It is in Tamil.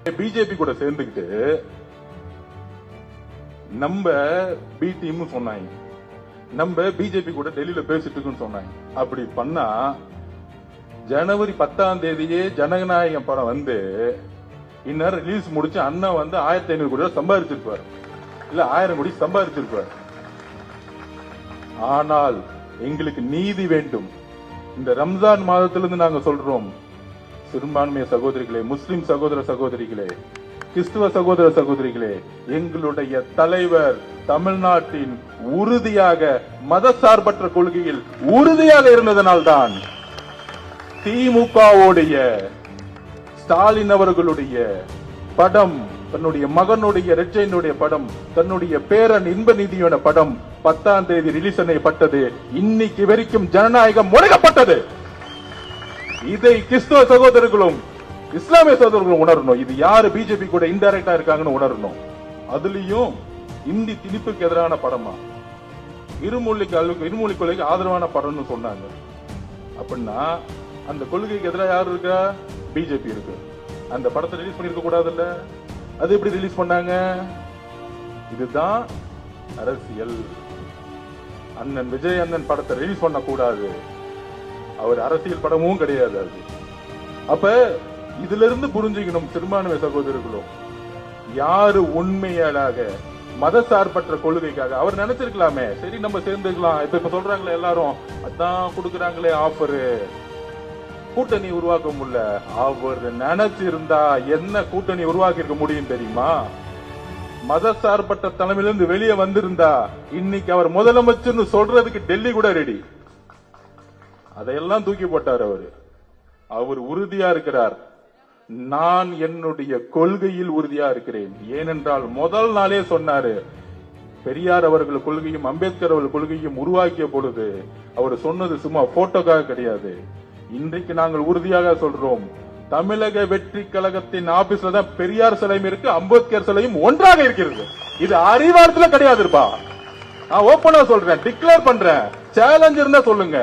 பிஜேபி கூட சேர்ந்துக்கிட்டு நம்ம பி டீம் சொன்னாங்க, நம்ம பிஜேபி கூட டெல்லியில பேசிட்டு இருக்குன்னு சொன்னாங்க. அப்படி பண்ணா ஜனவரி 10ஆம் தேதியே ஜனநாயகம் படம் வந்து இந்நேரம் ரிலீஸ் முடிச்சு அண்ணன் வந்து 1500 கோடி சம்பாதிச்சிருப்பார், இல்ல 1000 கோடி சம்பாதிச்சிருப்பார். ஆனால் எங்களுக்கு நீதி வேண்டும். இந்த ரம்ஜான் மாதத்திலிருந்து நாங்க சொல்றோம், சிறுபான்மைய சகோதரிகளே, முஸ்லிம் சகோதர சகோதரிகளே, கிறிஸ்துவ சகோதர சகோதரிகளே, எங்களுடைய தலைவர் தமிழ்நாட்டின் உறுதியாக மதசார்பற்ற கொள்கையில் உறுதியாக இருந்ததனால்தான் திமுகவுடைய ஸ்டாலின் அவர்களுடைய படம், தன்னுடைய மகனுடைய ரெட்சைனுடைய படம், தன்னுடைய பேரன் இன்ப நிதியோட படம் 10ஆம் தேதி ரிலீஸ் செய்யப்பட்டது. இன்னைக்கு வரைக்கும் ஜனநாயகம் முடக்கப்பட்டது. இதை கிறிஸ்துவ சகோதரர்களும் இஸ்லாமிய சகோதரர்களும் உணரணும். இது யாரு பிஜேபி கூட இன்டைரக்டா இருக்காங்கன்னு உணரணும். அதுலயும் இந்தி திணிப்புக்கு எதிரான படமா, இருமொழி கொள்கைக்கு ஆதரவான படம்னு சொன்னாங்க. அப்படின்னா அந்த கொள்கைக்கு எதிராக யாரு இருக்கா? பிஜேபி இருக்கு. அந்த படத்தை ரிலீஸ் பண்ணிருக்க கூடாதுல்ல, அது எப்படி ரிலீஸ் பண்ணாங்க? இதுதான் அரசியல். அண்ணன் விஜய் அண்ணன் படத்தை ரிலீஸ் பண்ண கூடாது, அவர் அரசியல் படமும் கிடையாது அது. அப்ப இதுல இருந்து புரிஞ்சுக்கணும் சிறுபான்மை சகோதரர்களும், யாரு உண்மையாக மதசார்பற்ற கொள்கைக்காக அவர் நினைச்சிருக்கலாமே, சரி நம்ம சேர்ந்துக்கலாம். இப்ப சொல்றாங்களே எல்லாரும், அதான் கொடுக்கறாங்களே ஆஃபரு, கூட்டணி உருவாக்க முடியல. அவர் நினைச்சிருந்தா என்ன கூட்டணி உருவாக்கி இருக்க முடியும் தெரியுமா? மதசார்பற்ற தலைமையிலிருந்து வெளியே வந்திருந்தா இன்னைக்கு அவர் முதலமைச்சர்னு சொல்றதுக்கு டெல்லி கூட ரெடி. அதையெல்லாம் தூக்கி போட்டார். அவர் உறுதியா இருக்கிறார். நான் என்னுடைய கொள்கையில் உறுதியா இருக்கிறேன். ஏனென்றால் முதல் நாளே சொன்னாரு, பெரியார் அவர்கள் கொள்கையும் அம்பேத்கர் அவர்கள் கொள்கையும் உருவாக்கிய பொழுது அவர் சொன்னது சும்மா போட்டோக்காக கிடையாது. இன்றைக்கு நாங்கள் உறுதியாக சொல்றோம், தமிழக வெற்றி கழகத்தின் ஆபீஸ்ல தான் பெரியார் சிலையும் இருக்கு, அம்பேத்கர் சிலையும் ஒன்றாக இருக்கிறது. இது அறிவார்த்தல கிடையாதுப்பா. நான் ஓப்பனா சொல்றேன், டிக்ளேர் பண்றேன். சேலஞ்ச் இருந்தா சொல்லுங்க.